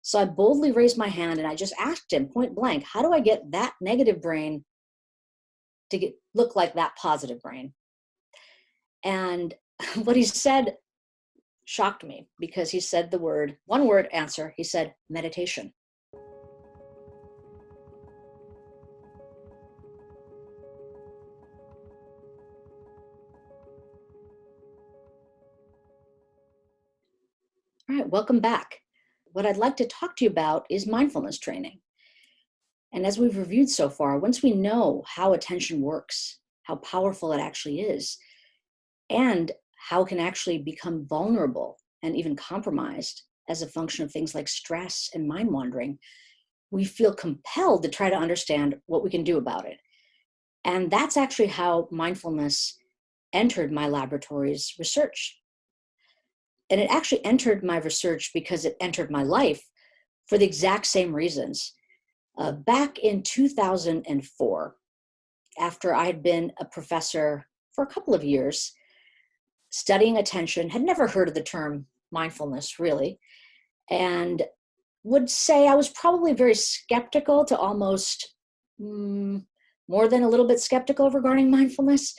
So I boldly raised my hand and I just asked him point blank, how do I get that negative brain to look like that positive brain? And what he said shocked me because he said one word answer. He said, meditation. All right, welcome back. What I'd like to talk to you about is mindfulness training. And as we've reviewed so far, once we know how attention works, how powerful it actually is, and how it can actually become vulnerable and even compromised as a function of things like stress and mind wandering, we feel compelled to try to understand what we can do about it. And that's actually how mindfulness entered my laboratory's research. And it actually entered my research because it entered my life for the exact same reasons. Back in 2004, after I had been a professor for a couple of years, studying attention, had never heard of the term mindfulness really, and would say I was probably very skeptical to almost more than a little bit skeptical regarding mindfulness.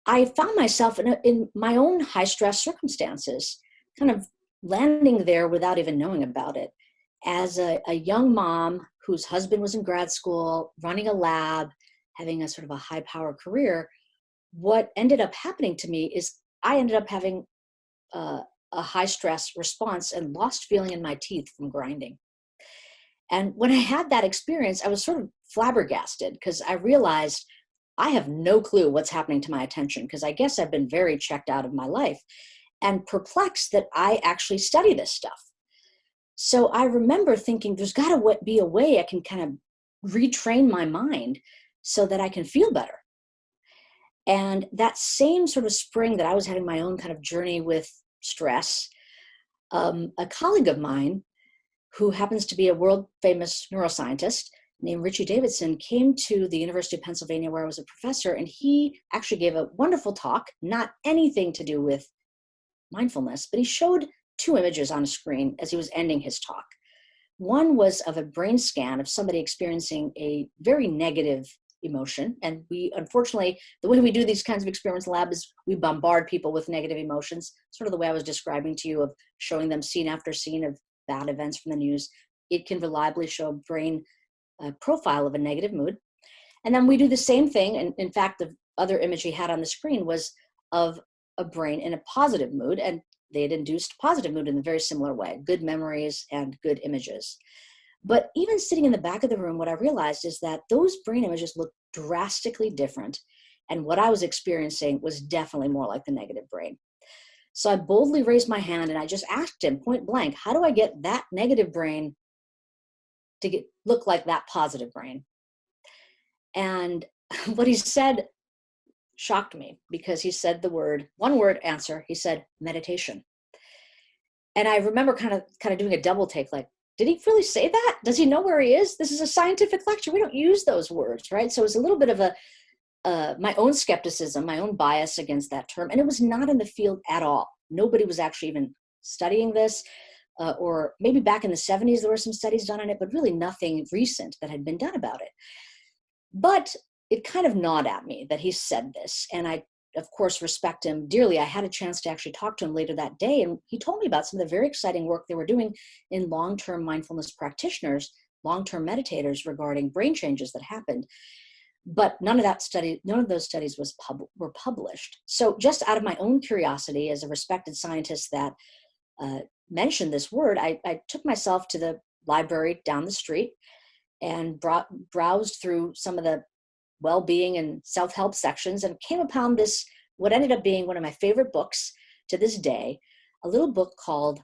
I found myself in my own high stress circumstances, kind of landing there without even knowing about it. As a young mom whose husband was in grad school, running a lab, having a sort of a high power career, what ended up happening to me is I ended up having a high stress response and lost feeling in my teeth from grinding. And when I had that experience, I was sort of flabbergasted because I realized I have no clue what's happening to my attention because I guess I've been very checked out of my life and perplexed that I actually study this stuff. So I remember thinking there's got to be a way I can kind of retrain my mind so that I can feel better. And that same sort of spring that I was having my own kind of journey with stress, a colleague of mine who happens to be a world famous neuroscientist named Richie Davidson came to the University of Pennsylvania where I was a professor, and he actually gave a wonderful talk, not anything to do with mindfulness, but he showed two images on a screen as he was ending his talk. One was of a brain scan of somebody experiencing a very negative emotion. And we, unfortunately, the way we do these kinds of experiments in the lab is we bombard people with negative emotions, sort of the way I was describing to you of showing them scene after scene of bad events from the news. It can reliably show a brain profile of a negative mood. And then we do the same thing. And in fact, the other image he had on the screen was of a brain in a positive mood. And they had induced positive mood in a very similar way, good memories and good images. But even sitting in the back of the room, what I realized is that those brain images looked drastically different. And what I was experiencing was definitely more like the negative brain. So I boldly raised my hand and I just asked him point blank, how do I get that negative brain to look like that positive brain? And what he said shocked me because he said one word answer. He said, meditation. And I remember kind of doing a double take, like, did he really say that? Does he know where he is? This is a scientific lecture. We don't use those words, right? So it's a little bit of my own skepticism, my own bias against that term. And it was not in the field at all. Nobody was actually even studying this. Or maybe back in the 70s, there were some studies done on it, but really nothing recent that had been done about it. But it kind of gnawed at me that he said this. And I, of course, respect him dearly. I had a chance to actually talk to him later that day. And he told me about some of the very exciting work they were doing in long-term mindfulness practitioners, long-term meditators regarding brain changes that happened. But none of those studies were published. So just out of my own curiosity as a respected scientist that mentioned this word, I took myself to the library down the street and browsed through some of the well-being and self-help sections and came upon this, what ended up being one of my favorite books to this day, a little book called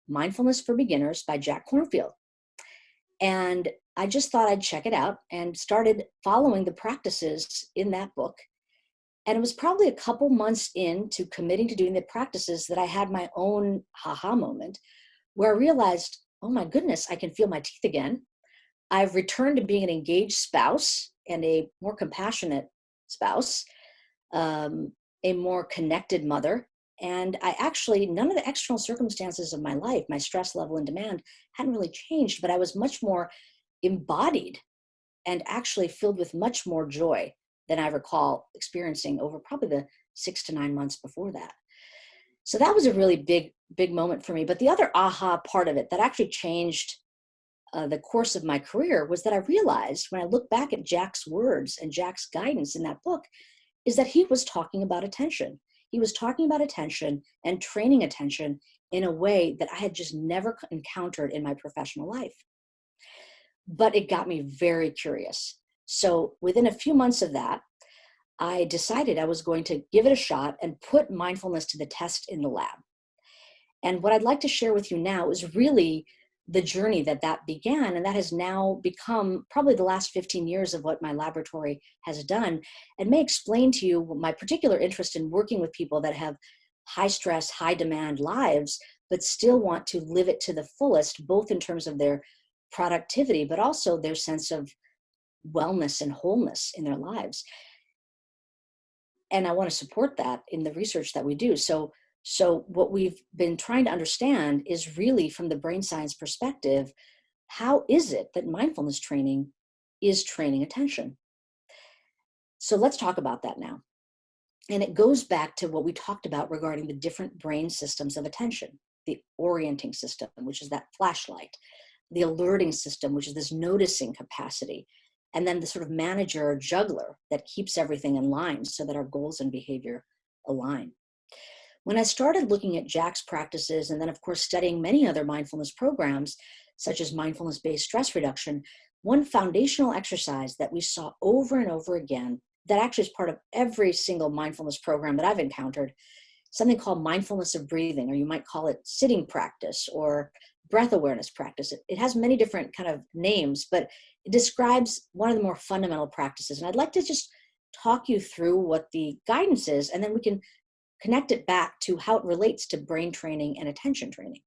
Mindfulness for Beginners by Jack Kornfield. And I just thought I'd check it out and started following the practices in that book. And it was probably a couple months into committing to doing the practices that I had my own aha moment where I realized, oh my goodness, I can feel my teeth again. I've returned to being an engaged spouse and a more compassionate spouse, a more connected mother, And I actually, none of the external circumstances of my life, my stress level and demand hadn't really changed, but I was much more embodied and actually filled with much more joy than I recall experiencing over probably the 6 to 9 months before that. So that was a really big moment for me. But the other aha part of it that actually changed the course of my career was that I realized when I look back at Jack's words and Jack's guidance in that book is that he was talking about attention. He was talking about attention and training attention in a way that I had just never encountered in my professional life. But it got me very curious. So within a few months of that, I decided I was going to give it a shot and put mindfulness to the test in the lab. And what I'd like to share with you now is really the journey that began, and that has now become probably the last 15 years of what my laboratory has done, and may explain to you my particular interest in working with people that have high stress, high demand lives, but still want to live it to the fullest, both in terms of their productivity, but also their sense of wellness and wholeness in their lives. And I want to support that in the research that we do. So what we've been trying to understand is really from the brain science perspective, how is it that mindfulness training is training attention? So let's talk about that now. And it goes back to what we talked about regarding the different brain systems of attention, the orienting system, which is that flashlight, the alerting system, which is this noticing capacity, and then the sort of manager or juggler that keeps everything in line so that our goals and behavior align. When I started looking at Jack's practices, and then of course studying many other mindfulness programs, such as mindfulness-based stress reduction, one foundational exercise that we saw over and over again, that actually is part of every single mindfulness program that I've encountered, something called mindfulness of breathing, or you might call it sitting practice or breath awareness practice. It has many different kind of names, but it describes one of the more fundamental practices. And I'd like to just talk you through what the guidance is, and then we can connect it back to how it relates to brain training and attention training.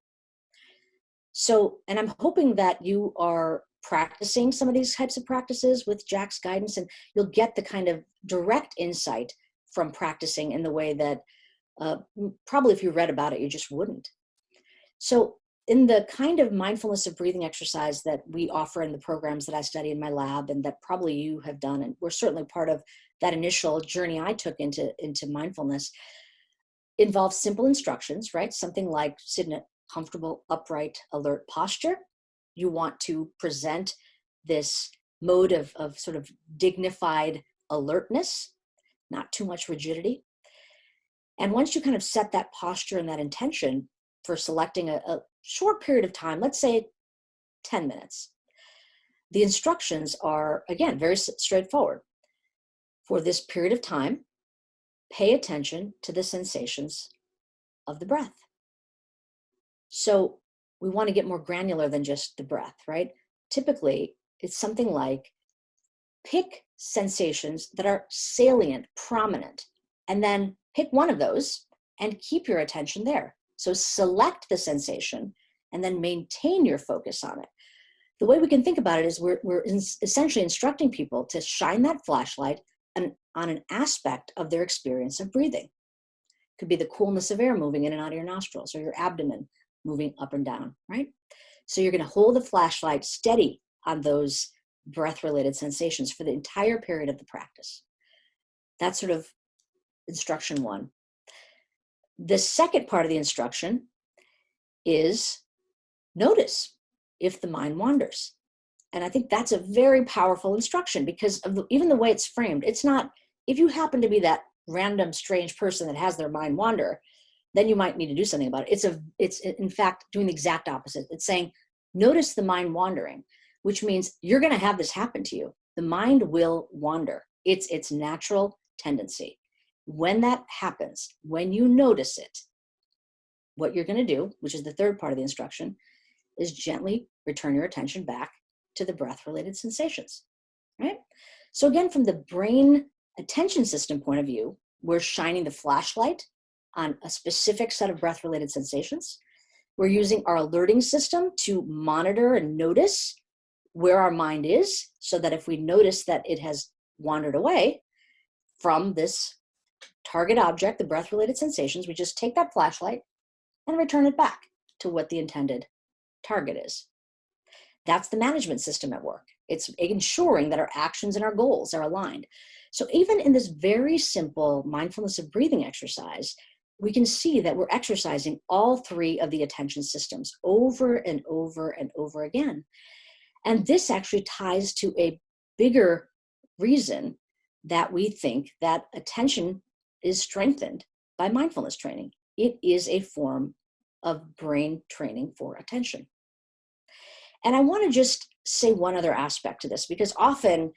So, and I'm hoping that you are practicing some of these types of practices with Jack's guidance, and you'll get the kind of direct insight from practicing in the way that probably if you read about it, you just wouldn't. So in the kind of mindfulness of breathing exercise that we offer in the programs that I study in my lab, and that probably you have done, and we're certainly part of that initial journey I took into mindfulness, involves simple instructions, right? Something like sit in a comfortable, upright, alert posture. You want to present this mode of sort of dignified alertness, not too much rigidity. And once you kind of set that posture and that intention for selecting a short period of time, let's say 10 minutes, the instructions are, again, very straightforward. For this period of time, pay attention to the sensations of the breath. So we want to get more granular than just the breath, right? Typically, it's something like pick sensations that are salient, prominent, and then pick one of those and keep your attention there. So select the sensation and then maintain your focus on it. The way we can think about it is we're essentially instructing people to shine that flashlight on an aspect of their experience of breathing. It could be the coolness of air moving in and out of your nostrils, or your abdomen moving up and down, right? So you're going to hold the flashlight steady on those breath-related sensations for the entire period of the practice. That's sort of instruction one. The second part of the instruction is notice if the mind wanders. And I think that's a very powerful instruction because of even the way it's framed. It's not, if you happen to be that random strange person that has their mind wander, then you might need to do something about it. It's in fact doing the exact opposite. It's saying, notice the mind wandering, which means you're going to have this happen to you. The mind will wander. It's its natural tendency. When that happens, when you notice it, what you're going to do, which is the third part of the instruction, is gently return your attention back to the breath-related sensations, right? So again, from the brain attention system point of view, we're shining the flashlight on a specific set of breath-related sensations. We're using our alerting system to monitor and notice where our mind is, so that if we notice that it has wandered away from this target object, the breath-related sensations, we just take that flashlight and return it back to what the intended target is. That's the management system at work. It's ensuring that our actions and our goals are aligned. So even in this very simple mindfulness of breathing exercise, we can see that we're exercising all three of the attention systems over and over and over again. And this actually ties to a bigger reason that we think that attention is strengthened by mindfulness training. It is a form of brain training for attention. And I want to just say one other aspect to this, because often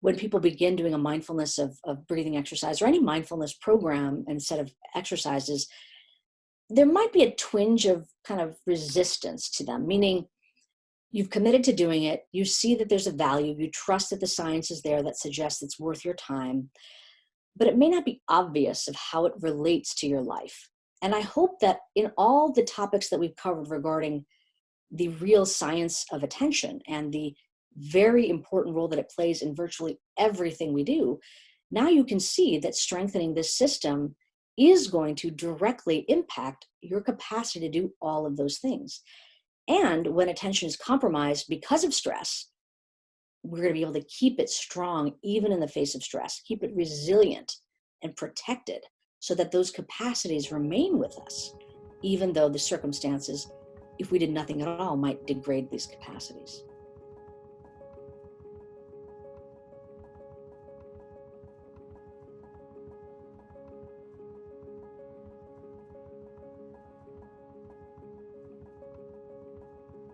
when people begin doing a mindfulness of breathing exercise or any mindfulness program and set of exercises, there might be a twinge of kind of resistance to them, meaning you've committed to doing it, you see that there's a value, you trust that the science is there that suggests it's worth your time, but it may not be obvious of how it relates to your life. And I hope that in all the topics that we've covered regarding the real science of attention and the very important role that it plays in virtually everything we do, now you can see that strengthening this system is going to directly impact your capacity to do all of those things. And when attention is compromised because of stress, we're going to be able to keep it strong even in the face of stress, keep it resilient and protected so that those capacities remain with us, even though the circumstances, if we did nothing at all, might degrade these capacities.